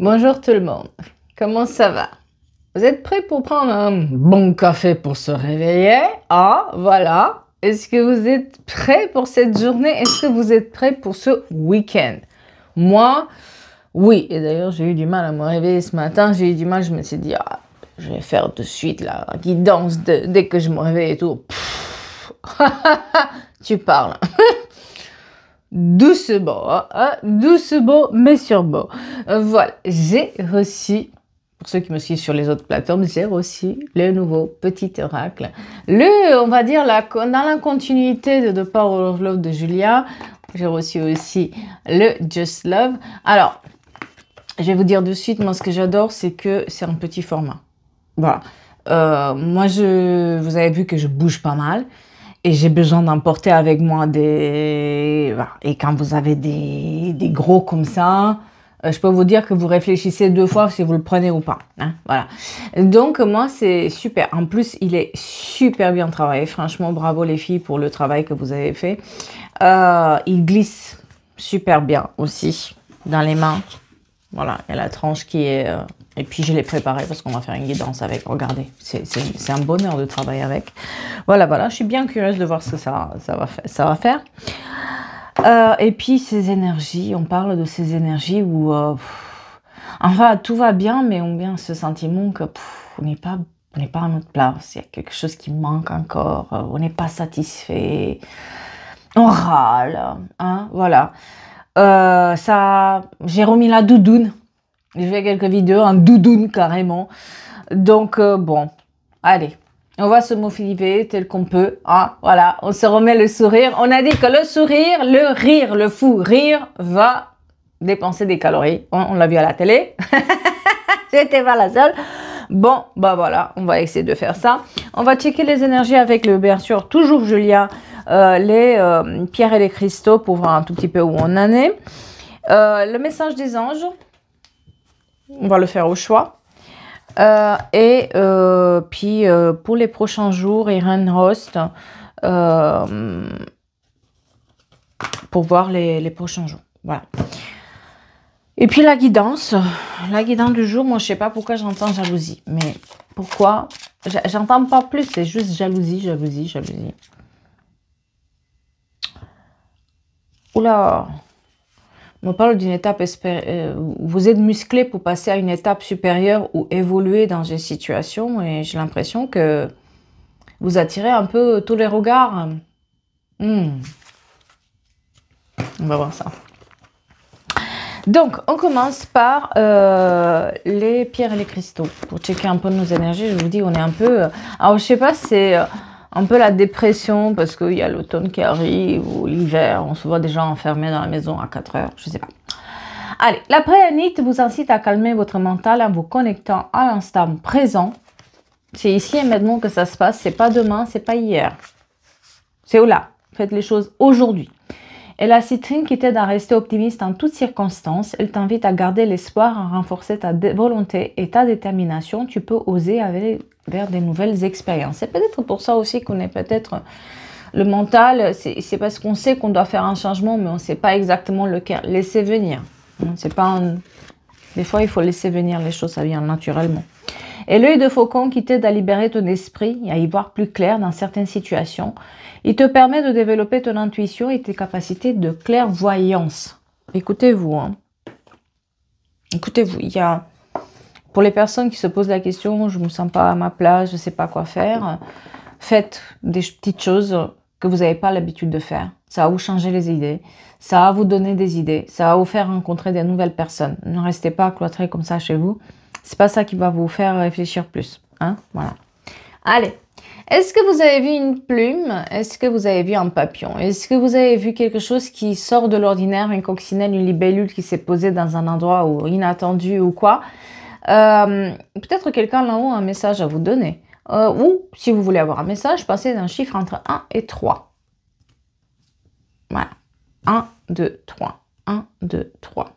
Bonjour tout le monde, comment ça va? Vous êtes prêts pour prendre un bon café pour se réveiller? Ah, voilà. Est-ce que vous êtes prêts pour cette journée? Est-ce que vous êtes prêts pour ce week-end? Moi, oui. Et d'ailleurs, j'ai eu du mal à me réveiller ce matin. J'ai eu du mal, je me suis dit, ah, je vais faire de suite la guidance dès que je me réveille et tout. Tu parles. Doucement, hein, doucement, mais sûrement. Voilà, j'ai reçu, pour ceux qui me suivent sur les autres plateformes, j'ai reçu le nouveau petit oracle. On va dire, dans la continuité de Power of Love de Julia, j'ai reçu aussi le Just Love. Alors, je vais vous dire de suite, moi, ce que j'adore, c'est que c'est un petit format. Voilà. Moi, vous avez vu que je bouge pas mal. Et j'ai besoin d'emporter avec moi des... Voilà. Et quand vous avez des gros comme ça, je peux vous dire que vous réfléchissez 2 fois si vous le prenez ou pas. Hein, voilà. Donc, moi, c'est super. En plus, il est super bien travaillé. Franchement, bravo les filles pour le travail que vous avez fait. Il glisse super bien aussi dans les mains. Voilà, il y a la tranche qui est... Et puis, je l'ai préparé parce qu'on va faire une guidance avec. Regardez, c'est un bonheur de travailler avec. Voilà, voilà. Je suis bien curieuse de voir ce que ça va faire. Et puis, ces énergies, on parle de ces énergies où... enfin, tout va bien, mais on vient ce sentiment que on n'est pas à notre place. Il y a quelque chose qui manque encore. On n'est pas satisfait. On râle. Hein, voilà. J'ai remis la doudoune. J'ai fait quelques vidéos en doudoune carrément. Donc, bon, allez, on va se motiver tel qu'on peut. Hein, voilà, on se remet le sourire. On a dit que le sourire, le rire, le fou rire va dépenser des calories. On l'a vu à la télé. J'étais pas la seule. Bon, bah voilà, on va essayer de faire ça. On va checker les énergies avec bien sûr, toujours Julia, les pierres et les cristaux pour voir un tout petit peu où on en est. Le message des anges. On va le faire au choix. Puis, pour les prochains jours, Irene Host, pour voir les prochains jours. Voilà. Et puis, la guidance du jour, moi, je sais pas pourquoi j'entends jalousie. Mais pourquoi? J'entends pas plus, c'est juste jalousie, jalousie, jalousie. Oula! On parle d'une étape, vous êtes musclé pour passer à une étape supérieure ou évoluer dans une situation et j'ai l'impression que vous attirez un peu tous les regards. On va voir ça. Donc, on commence par les pierres et les cristaux. Pour checker un peu nos énergies, je vous dis, on est un peu... alors, je sais pas, c'est... un peu la dépression parce qu'il y a l'automne qui arrive ou l'hiver. On se voit déjà enfermé dans la maison à 4 heures. Je sais pas. Allez, la préanite vous incite à calmer votre mental en vous connectant à l'instant présent. C'est ici et maintenant que ça se passe. C'est pas demain, c'est pas hier. C'est là. Faites les choses aujourd'hui. Et la citrine qui t'aide à rester optimiste en toutes circonstances. Elle t'invite à garder l'espoir, à renforcer ta volonté et ta détermination. Tu peux oser aller vers des nouvelles expériences. C'est peut-être pour ça aussi qu'on est peut-être... Le mental, c'est parce qu'on sait qu'on doit faire un changement, mais on ne sait pas exactement lequel. Laissez venir. C'est pas Des fois, il faut laisser venir les choses, ça vient naturellement. Et l'œil de faucon qui t'aide à libérer ton esprit et à y voir plus clair dans certaines situations. Il te permet de développer ton intuition et tes capacités de clairvoyance. Écoutez-vous. Hein. Écoutez-vous. Il y a... Pour les personnes qui se posent la question, je ne me sens pas à ma place, je ne sais pas quoi faire, faites des petites choses que vous n'avez pas l'habitude de faire. Ça va vous changer les idées, ça va vous donner des idées, ça va vous faire rencontrer des nouvelles personnes. Ne restez pas cloîtrés comme ça chez vous. C'est pas ça qui va vous faire réfléchir plus. Hein? Voilà. Allez. Est-ce que vous avez vu une plume? Est-ce que vous avez vu un papillon? Est-ce que vous avez vu quelque chose qui sort de l'ordinaire, une coccinelle, une libellule qui s'est posée dans un endroit où, inattendu ou quoi? Peut-être quelqu'un là-haut a un message à vous donner. Ou, si vous voulez avoir un message, passez d'un chiffre entre 1 et 3. Voilà. 1, 2, 3. 1, 2, 3.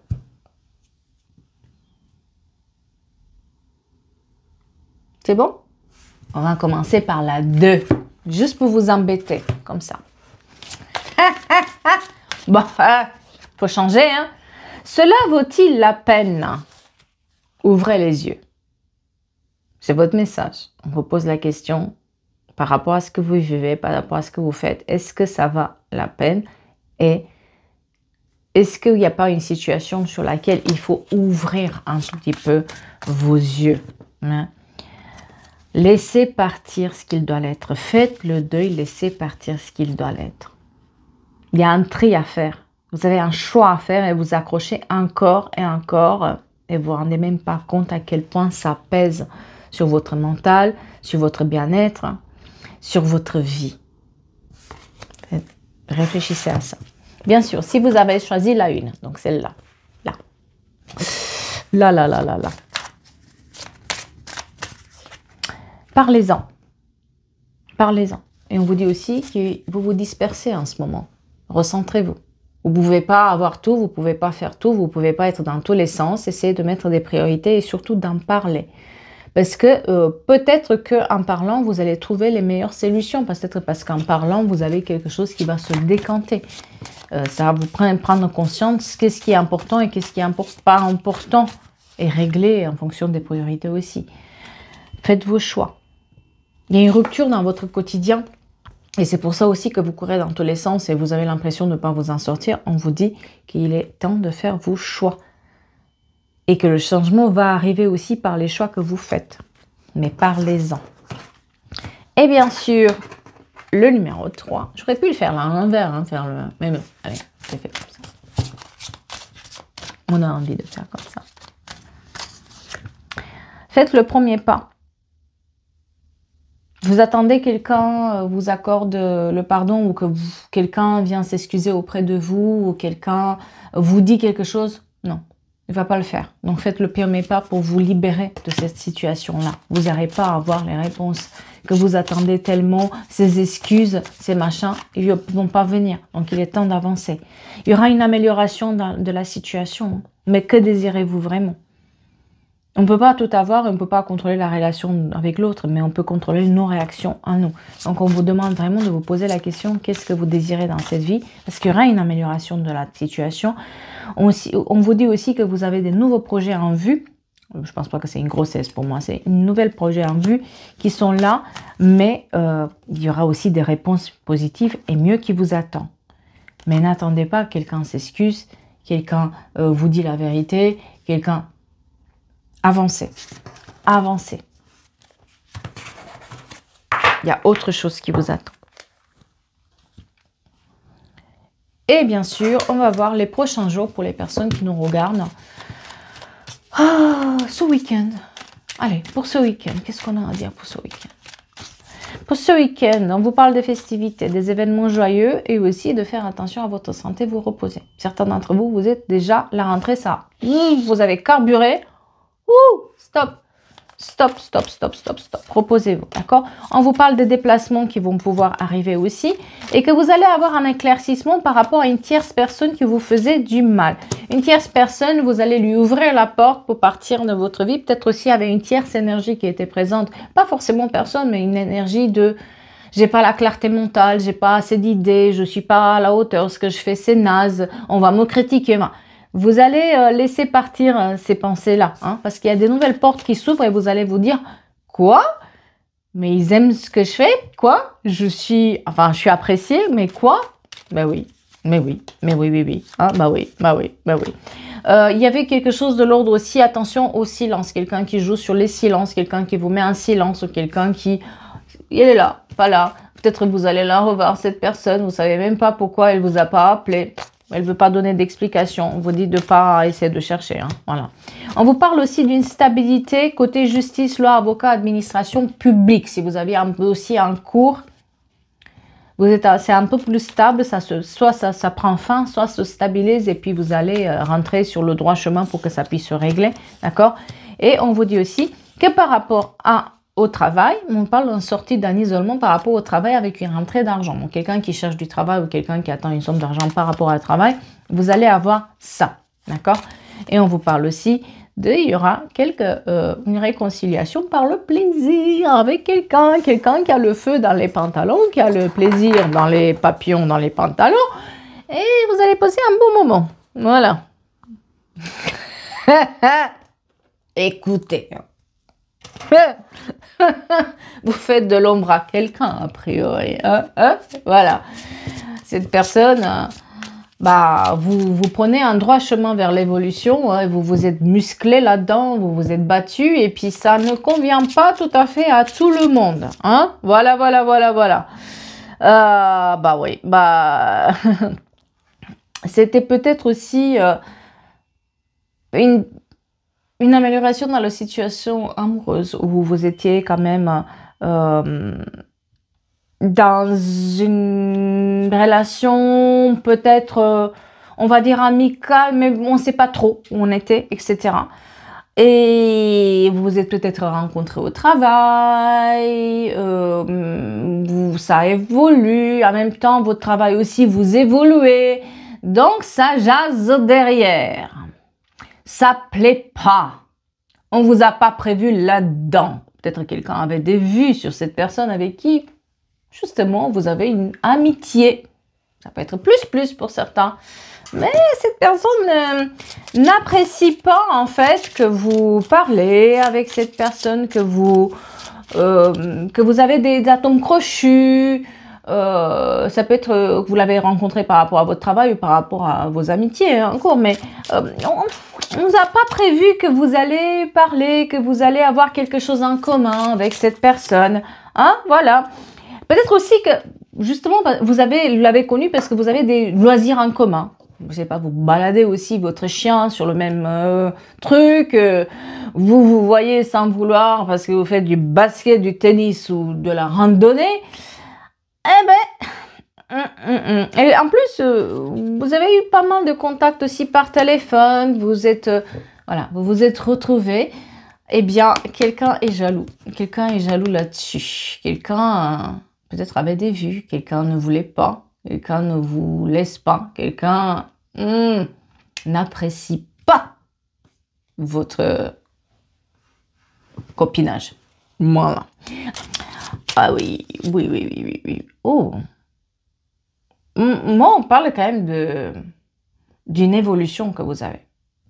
C'est bon? On va commencer par la 2. Juste pour vous embêter, comme ça. Bon, faut changer, hein? Cela vaut-il la peine? ouvrez les yeux. C'est votre message. On vous pose la question par rapport à ce que vous vivez, par rapport à ce que vous faites. Est-ce que ça va la peine? Et est-ce qu'il n'y a pas une situation sur laquelle il faut ouvrir un tout petit peu vos yeux, hein? Laissez partir ce qu'il doit être. Faites le deuil, laissez partir ce qu'il doit être. Il y a un tri à faire. Vous avez un choix à faire et vous accrochez encore et vous ne vous rendez même pas compte à quel point ça pèse sur votre mental, sur votre bien-être, sur votre vie. Réfléchissez à ça. Bien sûr, si vous avez choisi la une, donc celle-là, là. Parlez-en. Parlez-en. Et on vous dit aussi que vous vous dispersez en ce moment. Recentrez-vous. Vous ne pouvez pas avoir tout, vous ne pouvez pas faire tout, vous ne pouvez pas être dans tous les sens. Essayez de mettre des priorités et surtout d'en parler. Parce que peut-être qu'en parlant, vous allez trouver les meilleures solutions. Peut-être parce qu'en parlant, vous avez quelque chose qui va se décanter. Ça va vous prendre conscience qu'est-ce qui est important et qu'est-ce qui n'est pas important. Et régler en fonction des priorités aussi. Faites vos choix. Il y a une rupture dans votre quotidien. Et c'est pour ça aussi que vous courez dans tous les sens et vous avez l'impression de ne pas vous en sortir. On vous dit qu'il est temps de faire vos choix. Et que le changement va arriver aussi par les choix que vous faites. Mais parlez-en. Et bien sûr, le numéro 3. J'aurais pu le faire là, à l'envers. Hein, faire le... Mais non, allez, c'est fait comme ça. On a envie de faire comme ça. Faites le premier pas. Vous attendez quelqu'un vous accorde le pardon ou que quelqu'un vient s'excuser auprès de vous ou quelqu'un vous dit quelque chose. Non, il ne va pas le faire. Donc faites le premier pas pour vous libérer de cette situation-là. Vous n'arrivez pas à avoir les réponses que vous attendez tellement. Ces excuses, ces machins, ils ne vont pas venir. Donc il est temps d'avancer. Il y aura une amélioration de la situation. Mais que désirez-vous vraiment ? On ne peut pas tout avoir, on ne peut pas contrôler la relation avec l'autre, mais on peut contrôler nos réactions à nous. Donc, on vous demande vraiment de vous poser la question, qu'est-ce que vous désirez dans cette vie? Parce qu'il y aura une amélioration de la situation. On vous dit aussi que vous avez des nouveaux projets en vue. Je ne pense pas que c'est une grossesse pour moi, c'est une nouvelle projet en vue qui sont là, mais il y aura aussi des réponses positives et mieux qui vous attend. Mais n'attendez pas que quelqu'un s'excuse, quelqu'un vous dit la vérité, quelqu'un... Avancez. Avancez. Il y a autre chose qui vous attend. Et bien sûr, on va voir les prochains jours pour les personnes qui nous regardent. Ah, ce week-end. Allez, pour ce week-end, qu'est-ce qu'on a à dire pour ce week-end? Pour ce week-end, on vous parle des festivités, des événements joyeux et aussi de faire attention à votre santé, vous reposer. Certains d'entre vous, vous êtes déjà, la rentrée, ça, vous avez carburé. Ouh, stop, stop, stop, stop, stop, stop. Reposez-vous, d'accord? On vous parle des déplacements qui vont pouvoir arriver aussi et que vous allez avoir un éclaircissement par rapport à une tierce personne qui vous faisait du mal. Une tierce personne, vous allez lui ouvrir la porte pour partir de votre vie. Peut-être aussi avec une tierce énergie qui était présente. Pas forcément personne, mais une énergie de... J'ai pas la clarté mentale, j'ai pas assez d'idées, je suis pas à la hauteur, ce que je fais c'est naze, on va me critiquer. Vous allez laisser partir ces pensées-là, hein, parce qu'il y a des nouvelles portes qui s'ouvrent et vous allez vous dire « Quoi? Mais ils aiment ce que je fais? Quoi? Je suis appréciée, mais quoi? » Ben oui, mais oui, mais oui, oui, oui. Hein, bah oui, bah oui, bah oui. Il y avait quelque chose de l'ordre aussi, attention au silence. Quelqu'un qui joue sur les silences, quelqu'un qui vous met un silence ou quelqu'un qui... Il est là, pas là. Peut-être que vous allez la revoir, cette personne. Vous savez même pas pourquoi elle vous a pas appelé. Elle ne veut pas donner d'explication. On vous dit de ne pas essayer de chercher. Hein. Voilà. On vous parle aussi d'une stabilité côté justice, loi, avocat, administration publique. Si vous avez un dossier en cours, c'est un peu plus stable. Soit ça prend fin, soit se stabilise et puis vous allez rentrer sur le droit chemin pour que ça puisse se régler. D'accord? Et on vous dit aussi que par rapport au travail, on parle d'une sortie d'un isolement par rapport au travail avec une rentrée d'argent. Donc, quelqu'un qui cherche du travail ou quelqu'un qui attend une somme d'argent par rapport au travail, vous allez avoir ça, d'accord? Et on vous parle aussi il y aura une réconciliation par le plaisir avec quelqu'un qui a le feu dans les pantalons, qui a le plaisir dans les papillons dans les pantalons, et vous allez passer un bon moment. Voilà. écoutez. Vous faites de l'ombre à quelqu'un, a priori. Voilà. Cette personne, bah, vous prenez un droit chemin vers l'évolution. Hein, vous vous êtes musclé là-dedans, vous vous êtes battu. Et puis, ça ne convient pas tout à fait à tout le monde. Hein, voilà, voilà, voilà, voilà. Bah oui, bah... C'était peut-être aussi une amélioration dans la situation amoureuse où vous étiez quand même dans une relation peut-être, on va dire amicale, mais on ne sait pas trop où on était, etc. Et vous vous êtes peut-être rencontrés au travail, ça évolue, en même temps votre travail aussi vous évoluez, donc ça jase derrière. Ça plaît pas. On vous a pas prévu là-dedans. Peut-être quelqu'un avait des vues sur cette personne avec qui, justement, vous avez une amitié. Ça peut être plus pour certains. Mais cette personne n'apprécie pas, en fait, que vous parlez avec cette personne, que vous avez des atomes crochus. Ça peut être que vous l'avez rencontré par rapport à votre travail ou par rapport à vos amitiés, hein, encore, mais on ne nous a pas prévu que vous allez parler, que vous allez avoir quelque chose en commun avec cette personne. Hein, voilà. Peut-être aussi que, justement, vous l'avez connu parce que vous avez des loisirs en commun. Je sais pas, vous baladez aussi votre chien sur le même truc. Vous voyez sans vouloir parce que vous faites du basket, du tennis ou de la randonnée. Eh ben, et en plus, vous avez eu pas mal de contacts aussi par téléphone. Vous êtes, voilà, vous vous êtes retrouvés. Eh bien, quelqu'un est jaloux. Quelqu'un est jaloux là-dessus. Quelqu'un peut-être avait des vues. Quelqu'un ne voulait pas. Quelqu'un ne vous laisse pas. Quelqu'un n'apprécie pas votre copinage. Voilà. Ah oui, oui. Oh. Moi, on parle quand même d'une évolution que vous avez.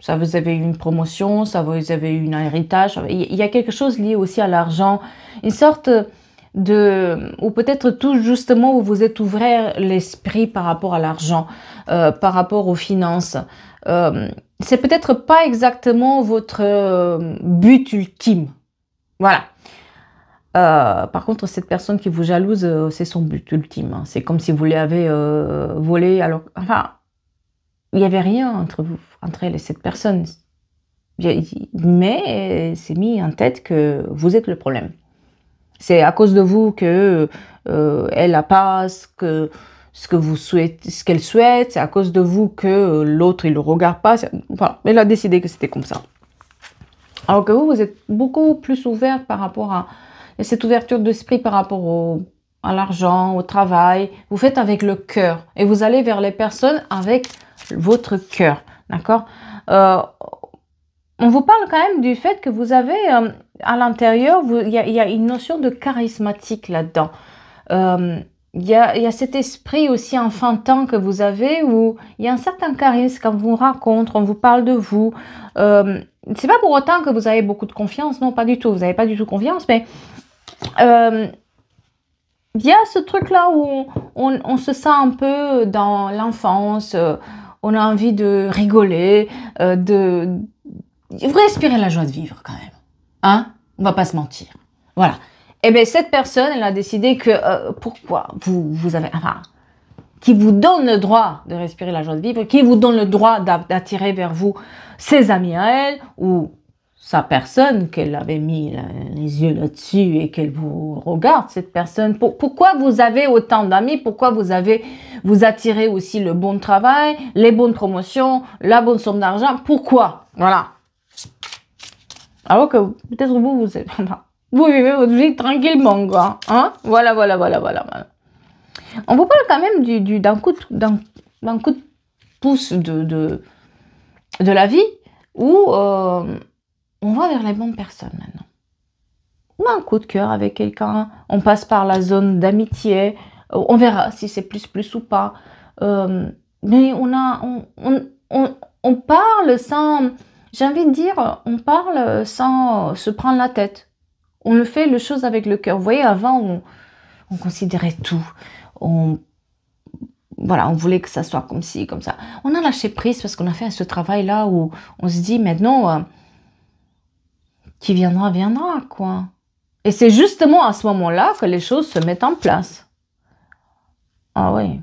Ça, vous avez eu une promotion, ça, vous avez eu un héritage. Il y a quelque chose lié aussi à l'argent. Une sorte ou peut-être tout justement où vous êtes ouvert l'esprit par rapport à l'argent, par rapport aux finances. C'est peut-être pas exactement votre but ultime. Voilà. Par contre, cette personne qui vous jalouse, c'est son but ultime. Hein. C'est comme si vous l'avez volé. Alors, enfin, il n'y avait rien entre vous, entre elle et cette personne. Mais c'est mis en tête que vous êtes le problème. C'est à cause de vous que elle n'a pas ce que vous souhaitez, ce qu'elle souhaite. C'est à cause de vous que l'autre il le regarde pas. Voilà, elle a décidé que c'était comme ça. Alors que vous êtes beaucoup plus ouvert par rapport à cette ouverture d'esprit par rapport à l'argent, au travail. Vous faites avec le cœur et vous allez vers les personnes avec votre cœur, d'accord? On vous parle quand même du fait que vous avez à l'intérieur, il y a une notion de charismatique là-dedans. Il y a cet esprit aussi enfantin que vous avez où il y a un certain charisme quand on vous rencontre, on vous parle de vous. C'est pas pour autant que vous avez beaucoup de confiance, non, pas du tout. Vous n'avez pas du tout confiance, mais il y a ce truc-là où on se sent un peu dans l'enfance, on a envie de rigoler, vous respirez la joie de vivre quand même. Hein? On va pas se mentir. Voilà. Et bien, cette personne, elle a décidé que, pourquoi vous avez, enfin, qui vous donne le droit de respirer la joie de vivre, qui vous donne le droit d'attirer vers vous ses amis à elle, ou sa personne, qu'elle avait mis les yeux là-dessus et qu'elle vous regarde, cette personne. Pourquoi vous avez autant d'amis? Pourquoi vous attirez aussi le bon travail, les bonnes promotions, la bonne somme d'argent? Pourquoi? Voilà. Alors que peut-être vous êtes... Vous vivez votre vie tranquillement, quoi. Hein? Voilà. On vous parle quand même d'un coup de pouce de la vie où on va vers les bonnes personnes maintenant. On a un coup de cœur avec quelqu'un, on passe par la zone d'amitié, on verra si c'est plus ou pas. Mais on parle sans... j'ai envie de dire, on parle sans se prendre la tête. On le fait les choses avec le cœur. Vous voyez, avant, on considérait tout. Voilà, on voulait que ça soit comme ci, comme ça. On a lâché prise parce qu'on a fait ce travail-là où on se dit, maintenant, qui viendra, viendra, quoi. Et c'est justement à ce moment-là que les choses se mettent en place. Ah oui.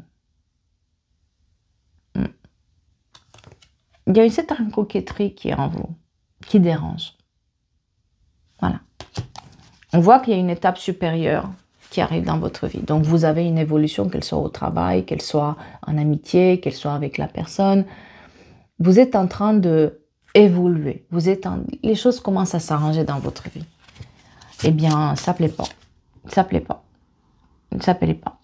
Il y a une certaine coquetterie qui est en vous, qui dérange. Voilà. On voit qu'il y a une étape supérieure qui arrive dans votre vie. Donc, vous avez une évolution, qu'elle soit au travail, qu'elle soit en amitié, qu'elle soit avec la personne. Vous êtes en train de évoluer. Les choses commencent à s'arranger dans votre vie. Eh bien, ça ne plaît pas. Ça ne plaît pas. Ça ne plaît pas.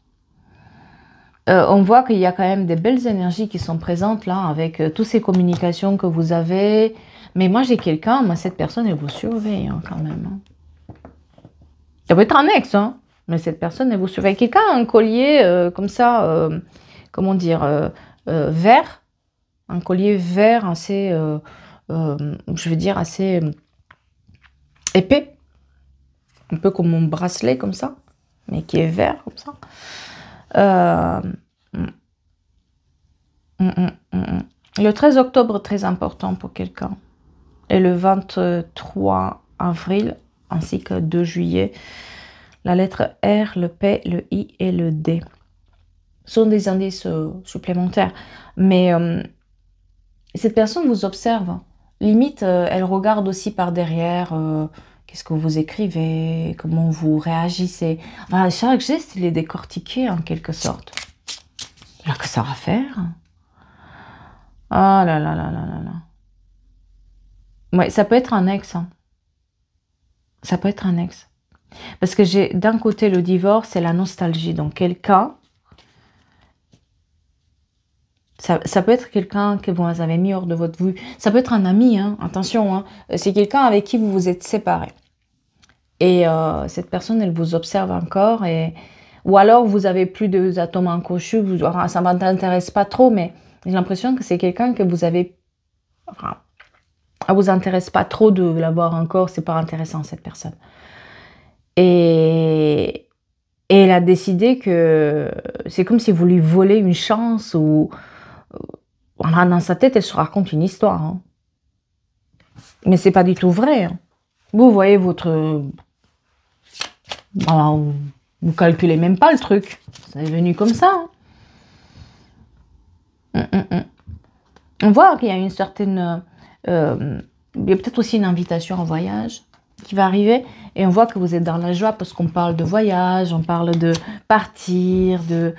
On voit qu'il y a quand même des belles énergies qui sont présentes là, avec toutes ces communications que vous avez. Mais moi, j'ai quelqu'un, moi, cette personne, elle vous surveille hein, quand même. Hein. Ça peut être un ex, hein, mais cette personne, elle vous surveille. Quelqu'un a un collier comme ça, comment dire, vert. Un collier vert assez, je veux dire, assez épais. Un peu comme mon bracelet, comme ça, mais qui est vert, comme ça. Le 13 octobre, très important pour quelqu'un. Et le 23 avril, ainsi que 2 juillet, la lettre R, le P, le I et le D. Ce sont des indices supplémentaires. Mais cette personne vous observe. Limite, elle regarde aussi par derrière qu'est-ce que vous écrivez, comment vous réagissez. Enfin, chaque geste, il est décortiqué en quelque sorte. Alors que ça va faire. Ah là là là là là là. Ouais, ça peut être un ex. Hein. Ça peut être un ex. Parce que j'ai d'un côté le divorce et la nostalgie. Donc quelqu'un, ça peut être quelqu'un que vous avez mis hors de votre vue. Ça peut être un ami, hein, attention. Hein. C'est quelqu'un avec qui vous vous êtes séparés. Et cette personne, elle vous observe encore. Ou alors, vous avez plus de atomes en crochu. Ça ne m'intéresse pas trop, mais j'ai l'impression que c'est quelqu'un que vous avez... Enfin, ça ne vous intéresse pas trop de l'avoir encore. C'est pas intéressant, cette personne. Et elle a décidé que c'est comme si vous lui volez une chance ou... Dans sa tête, elle se raconte une histoire. Hein. Mais c'est pas du tout vrai. Hein. Vous voyez votre... Alors, vous calculez même pas le truc. Ça est venu comme ça. Hein. On voit qu'il y a une certaine... il y a peut-être aussi une invitation en voyage qui va arriver. Et on voit que vous êtes dans la joie parce qu'on parle de voyage, on parle de partir, de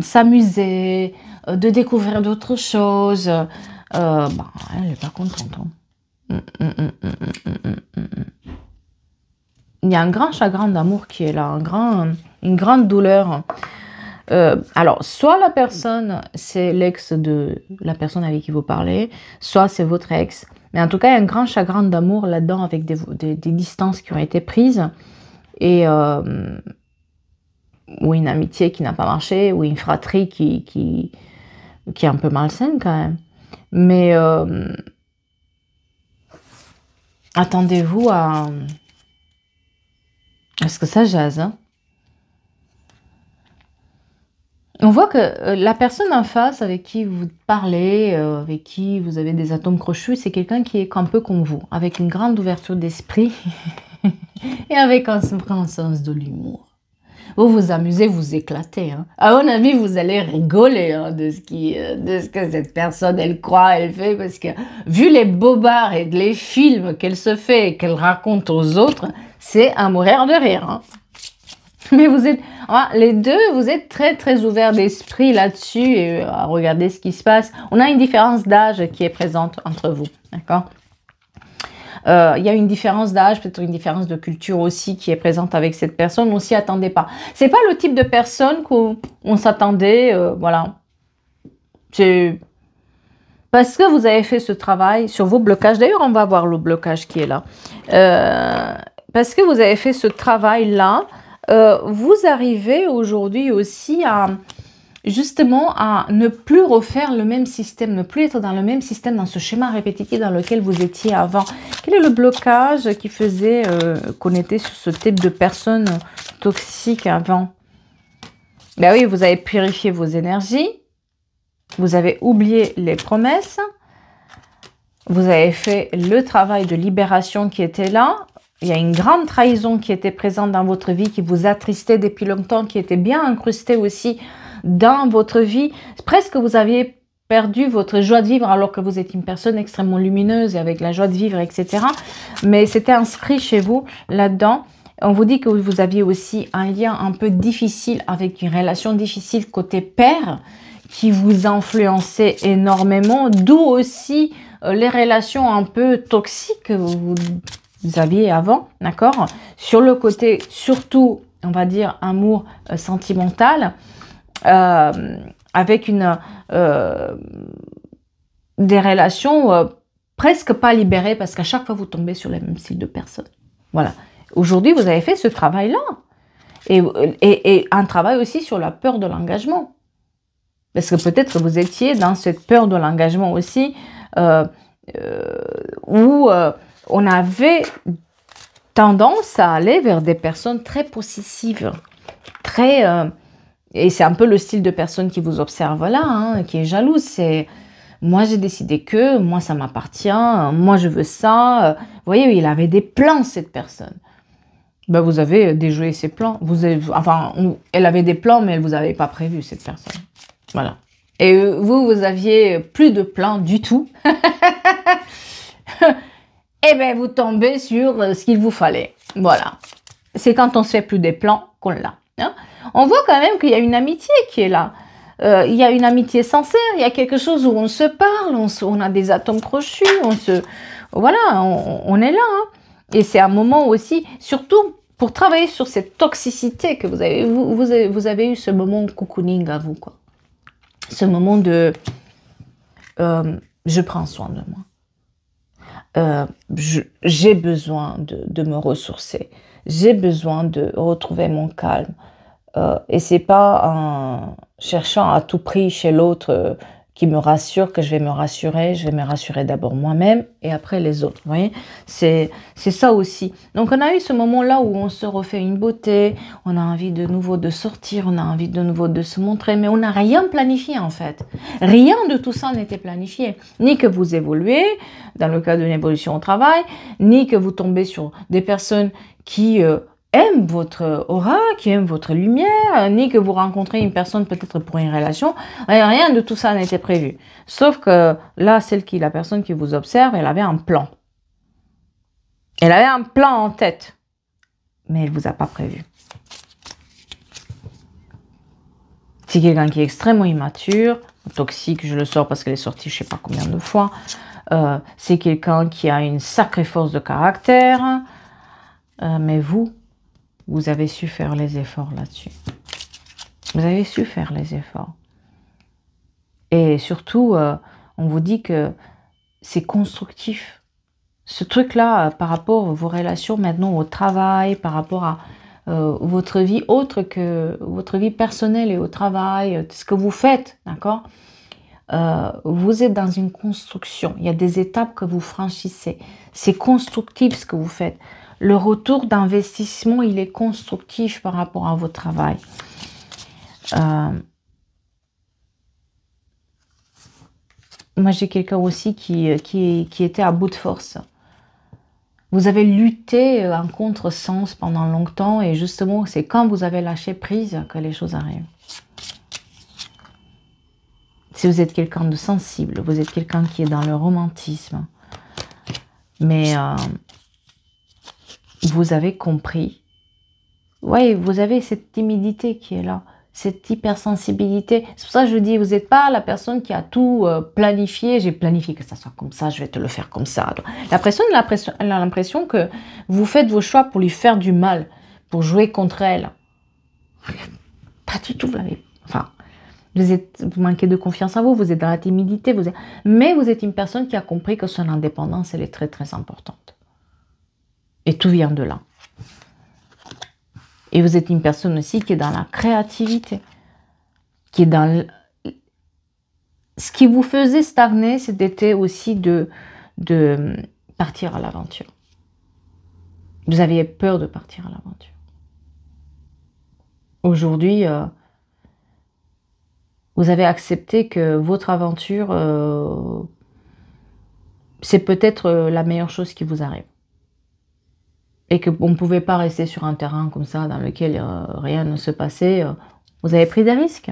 s'amuser, de découvrir d'autres choses. Elle n'est pas contente. Hein. Il y a un grand chagrin d'amour qui est là, une grande douleur. Alors, soit la personne, c'est l'ex de la personne avec qui vous parlez, soit c'est votre ex. Mais en tout cas, il y a un grand chagrin d'amour là-dedans avec des distances qui ont été prises. Et ou une amitié qui n'a pas marché, ou une fratrie qui est un peu malsaine quand même. Mais attendez-vous à ce que ça jase. Hein. On voit que la personne en face avec qui vous parlez, avec qui vous avez des atomes crochus, c'est quelqu'un qui est un peu comme vous, avec une grande ouverture d'esprit et avec un grand sens de l'humour. Vous vous amusez, vous éclatez. Hein. À mon avis, vous allez rigoler hein, de ce que cette personne, elle croit, elle fait, parce que vu les bobards et les films qu'elle se fait et qu'elle raconte aux autres, c'est à mourir de rire. Hein. Mais vous êtes, les deux, vous êtes très très ouverts d'esprit là-dessus et à regarder ce qui se passe. On a une différence d'âge qui est présente entre vous, d'accord ? Il y a une différence d'âge, peut-être une différence de culture aussi qui est présente avec cette personne. On s'y attendait pas. C'est pas le type de personne qu'on s'attendait, voilà. C'est parce que vous avez fait ce travail sur vos blocages. D'ailleurs, on va voir le blocage qui est là. Parce que vous avez fait ce travail-là, vous arrivez aujourd'hui aussi justement à ne plus refaire le même système, ne plus être dans le même système, dans ce schéma répétitif dans lequel vous étiez avant. Quel est le blocage qui faisait qu'on était sur ce type de personne toxique avant? Ben oui, vous avez purifié vos énergies, vous avez oublié les promesses, vous avez fait le travail de libération qui était là. Il y a une grande trahison qui était présente dans votre vie, qui vous attristait depuis longtemps, qui était bien incrustée aussi dans votre vie. Presque vous aviez perdu votre joie de vivre alors que vous êtes une personne extrêmement lumineuse et avec la joie de vivre, etc. Mais c'était inscrit chez vous là-dedans. On vous dit que vous aviez aussi un lien un peu difficile avec une relation difficile côté père qui vous influençait énormément, d'où aussi les relations un peu toxiques que vous aviez avant, d'accord? Sur le côté, surtout, on va dire, amour sentimental, avec des relations presque pas libérées, parce qu'à chaque fois, vous tombez sur le même style de personne. Voilà. Aujourd'hui, vous avez fait ce travail-là. Et un travail aussi sur la peur de l'engagement. Parce que peut-être que vous étiez dans cette peur de l'engagement aussi, où on avait tendance à aller vers des personnes très possessives, très... et c'est un peu le style de personne qui vous observe là, hein, qui est jalouse. C'est moi j'ai décidé que, moi ça m'appartient, moi je veux ça. Vous voyez, il avait des plans cette personne. Ben, vous avez déjoué ses plans. Elle avait des plans, mais elle vous avait pas prévu cette personne. Voilà. Et vous aviez plus de plans du tout. Et bien, vous tombez sur ce qu'il vous fallait. Voilà. C'est quand on se fait plus des plans qu'on l'a. Hein. On voit quand même qu'il y a une amitié qui est là. Il y a une amitié sincère. Il y a quelque chose où on se parle. On a des atomes crochus. Voilà, on est là. Hein. Et c'est un moment aussi, surtout pour travailler sur cette toxicité que vous avez eu ce moment cocooning à vous, quoi. Ce moment de je prends soin de moi. J'ai besoin de me ressourcer. J'ai besoin de retrouver mon calme. Et c'est pas en cherchant à tout prix chez l'autre qui me rassure que je vais me rassurer. Je vais me rassurer d'abord moi-même et après les autres. Vous voyez, c'est ça aussi. Donc on a eu ce moment-là où on se refait une beauté, on a envie de nouveau de sortir, on a envie de nouveau de se montrer, mais on n'a rien planifié en fait. Rien de tout ça n'était planifié. Ni que vous évoluez dans le cadre d'une évolution au travail, ni que vous tombez sur des personnes qui... aiment votre aura, qui aiment votre lumière, ni que vous rencontrez une personne peut-être pour une relation. Rien de tout ça n'était prévu. Sauf que là, la personne qui vous observe, elle avait un plan. Elle avait un plan en tête, mais elle ne vous a pas prévu. C'est quelqu'un qui est extrêmement immature, toxique, je le sors parce qu'elle est sortie je ne sais pas combien de fois. C'est quelqu'un qui a une sacrée force de caractère, mais vous avez su faire les efforts là-dessus. Vous avez su faire les efforts. Et surtout, on vous dit que c'est constructif. Ce truc-là, par rapport à vos relations maintenant au travail, par rapport à votre vie autre que votre vie personnelle et au travail, ce que vous faites, d'accord ? Vous êtes dans une construction. Il y a des étapes que vous franchissez. C'est constructif ce que vous faites. Le retour d'investissement, il est constructif par rapport à votre travail. Moi, j'ai quelqu'un aussi qui était à bout de force. Vous avez lutté en contresens pendant longtemps et justement, c'est quand vous avez lâché prise que les choses arrivent. Si vous êtes quelqu'un de sensible, vous êtes quelqu'un qui est dans le romantisme, mais... vous avez compris. Oui, vous avez cette timidité qui est là, cette hypersensibilité. C'est pour ça que je dis, vous n'êtes pas la personne qui a tout planifié. J'ai planifié que ça soit comme ça, je vais te le faire comme ça. Elle a l'impression que vous faites vos choix pour lui faire du mal, pour jouer contre elle. Pas du tout, vous manquez de confiance en vous, vous êtes dans la timidité, mais vous êtes une personne qui a compris que son indépendance, elle est très très importante. Et tout vient de là. Et vous êtes une personne aussi qui est dans la créativité. qui est dans... Ce qui vous faisait stagner, c'était aussi de partir à l'aventure. Vous aviez peur de partir à l'aventure. Aujourd'hui, vous avez accepté que votre aventure, c'est peut-être la meilleure chose qui vous arrive. Et qu'on ne pouvait pas rester sur un terrain comme ça, dans lequel rien ne se passait. Vous avez pris des risques.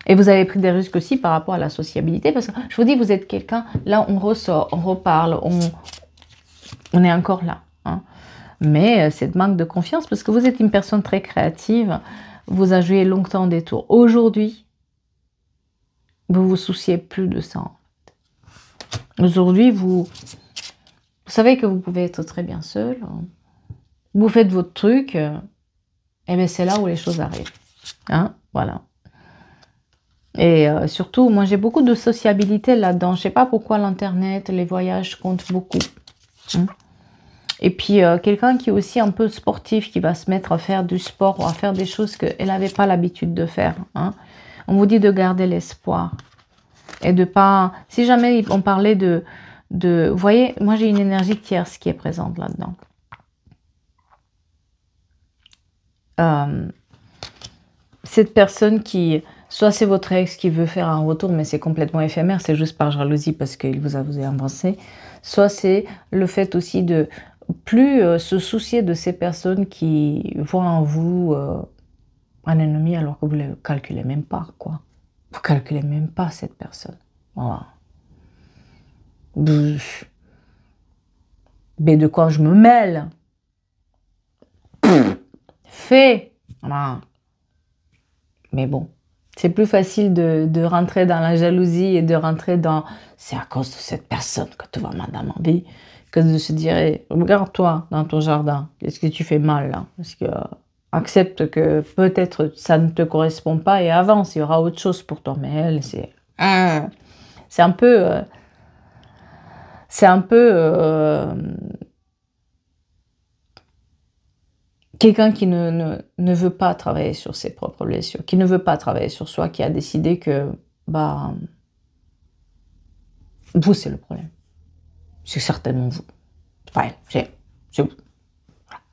Et vous avez pris des risques aussi par rapport à la sociabilité. Parce que je vous dis, vous êtes quelqu'un, là on ressort, on reparle, on est encore là. Hein. Mais c'est de manque de confiance parce que vous êtes une personne très créative. Vous avez joué longtemps des tours. Aujourd'hui, vous vous souciez plus de ça. Aujourd'hui, vous savez que vous pouvez être très bien seul. Vous faites votre truc. Et bien c'est là où les choses arrivent. Hein, voilà. Et surtout, moi j'ai beaucoup de sociabilité là-dedans. Je ne sais pas pourquoi l'internet, les voyages comptent beaucoup. Hein. Et puis quelqu'un qui est aussi un peu sportif, qui va se mettre à faire du sport ou à faire des choses qu'elle n'avait pas l'habitude de faire. Hein. On vous dit de garder l'espoir. Et de pas... Si jamais on parlait de vous voyez, moi j'ai une énergie tierce qui est présente là-dedans. Cette personne qui... Soit c'est votre ex qui veut faire un retour, mais c'est complètement éphémère, c'est juste par jalousie parce qu'il vous a avancé. Soit c'est le fait aussi de plus se soucier de ces personnes qui voient en vous un ennemi alors que vous ne le calculez même pas, quoi. Vous ne calculez même pas cette personne. Voilà. Mais de quoi je me mêle? Fait. Voilà. Mais bon. C'est plus facile de rentrer dans la jalousie et de rentrer dans « c'est à cause de cette personne que tu vas mal dans ma vie » que de se dire hey, « regarde-toi dans ton jardin, qu'est-ce que tu fais mal là ?» Parce que accepte que peut-être ça ne te correspond pas et avance, il y aura autre chose pour toi. Mais elle, c'est un peu... quelqu'un qui ne veut pas travailler sur ses propres blessures, qui ne veut pas travailler sur soi, qui a décidé que, bah, vous, c'est le problème. C'est certainement vous. Enfin, c'est vous.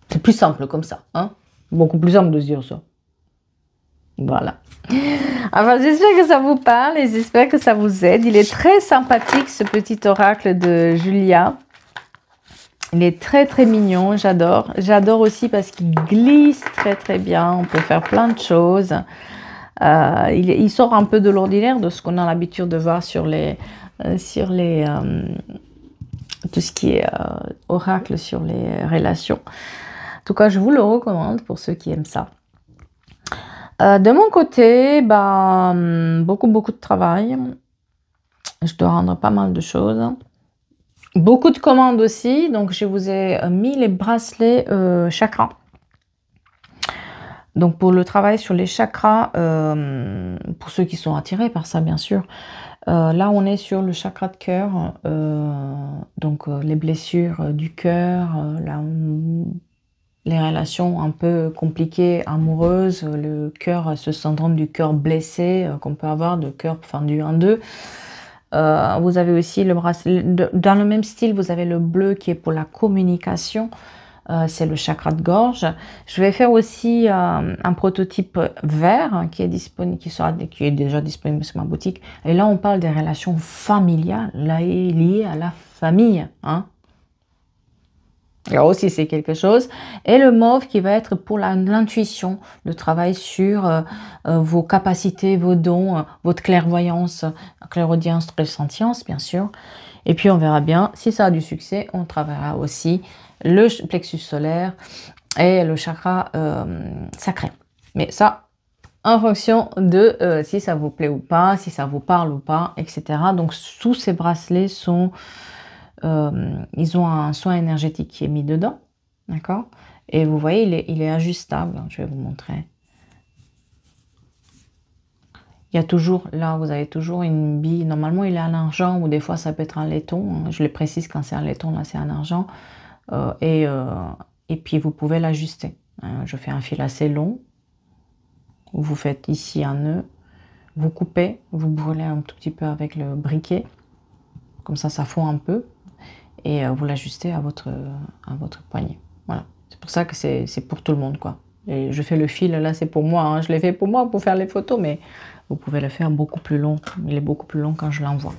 C'est plus simple comme ça. Hein? Beaucoup plus simple de se dire ça. Voilà. Enfin, j'espère que ça vous parle et j'espère que ça vous aide. Il est très sympathique, ce petit oracle de Julia. Il est très très mignon, j'adore. J'adore aussi parce qu'il glisse très très bien. On peut faire plein de choses. Il sort un peu de l'ordinaire, de ce qu'on a l'habitude de voir sur les tout ce qui est oracle sur les relations. En tout cas, je vous le recommande pour ceux qui aiment ça. De mon côté, bah, beaucoup de travail. Je dois rendre pas mal de choses. Beaucoup de commandes aussi, donc je vous ai mis les bracelets chakras. Donc pour le travail sur les chakras, pour ceux qui sont attirés par ça bien sûr, là on est sur le chakra de cœur, donc les blessures du cœur, les relations un peu compliquées, amoureuses, le cœur, ce syndrome du cœur blessé qu'on peut avoir, de cœur fendu en deux. Vous avez aussi le bracelet, dans le même style, vous avez le bleu qui est pour la communication, c'est le chakra de gorge. Je vais faire aussi un prototype vert qui est disponible, qui est déjà disponible sur ma boutique. Et là, on parle des relations familiales, là, liées à la famille. Hein. Alors aussi, c'est quelque chose. Et le mauve qui va être pour l'intuition, le travail sur vos capacités, vos dons, votre clairvoyance, clairaudience, pressentience, bien sûr. Et puis, on verra bien. Si ça a du succès, on travaillera aussi le plexus solaire et le chakra sacré. Mais ça, en fonction de si ça vous plaît ou pas, si ça vous parle ou pas, etc. Donc, tous ces bracelets sont... ils ont un soin énergétique qui est mis dedans, d'accord? Et vous voyez, il est ajustable, je vais vous montrer. Il y a toujours, là, vous avez toujours une bille. Normalement, il est en argent ou des fois, ça peut être un laiton. Je le précise quand c'est un laiton, là, c'est un argent. Et puis, vous pouvez l'ajuster. Je fais un fil assez long. Vous faites ici un nœud. vous coupez, vous brûlez un tout petit peu avec le briquet, comme ça fond un peu, et vous l'ajustez à votre poignet. Voilà, c'est pour ça que c'est pour tout le monde, quoi. Et je fais le fil, là c'est pour moi, hein. Je l'ai fait pour moi, pour faire les photos, mais vous pouvez le faire beaucoup plus long. Il est beaucoup plus long quand je l'envoie.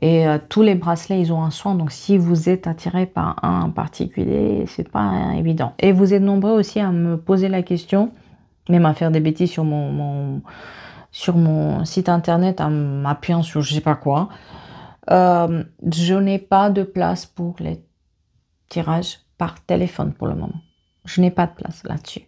Et tous les bracelets, ils ont un soin, donc si vous êtes attiré par un en particulier, c'est pas évident. Et vous êtes nombreux aussi à me poser la question, même à faire des bêtises sur mon site internet, en m'appuyant sur je sais pas quoi. Je n'ai pas de place pour les tirages par téléphone pour le moment. Je n'ai pas de place là-dessus.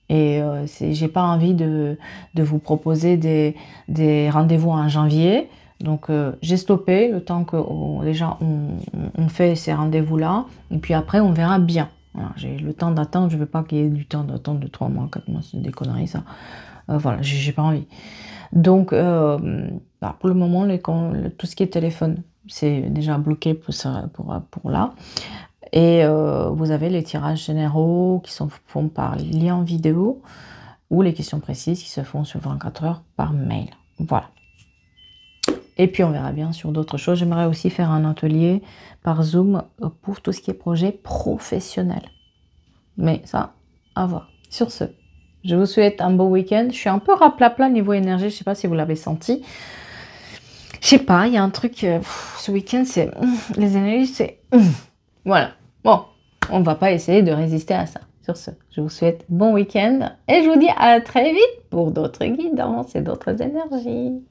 Et j'ai pas envie de vous proposer des rendez-vous en janvier. Donc j'ai stoppé le temps que déjà on fait ces rendez-vous-là. Et puis après, on verra bien. Voilà, j'ai le temps d'attendre. Je ne veux pas qu'il y ait du temps d'attendre de 3 mois, 4 mois. C'est des conneries, ça. Voilà, j'ai pas envie. Donc, pour le moment, tout ce qui est téléphone, c'est déjà bloqué pour là. Et vous avez les tirages généraux qui sont faits par lien vidéo ou les questions précises qui se font sur 24 heures par mail. Voilà. Et puis, on verra bien sur d'autres choses. J'aimerais aussi faire un atelier par Zoom pour tout ce qui est projet professionnel. Mais ça, à voir. Sur ce, je vous souhaite un beau week-end. Je suis un peu raplapla niveau énergie. Je ne sais pas si vous l'avez senti. Je sais pas, il y a un truc, ce week-end, c'est les énergies, c'est voilà. Bon, on ne va pas essayer de résister à ça. Sur ce, je vous souhaite bon week-end et je vous dis à très vite pour d'autres guidances et d'autres énergies.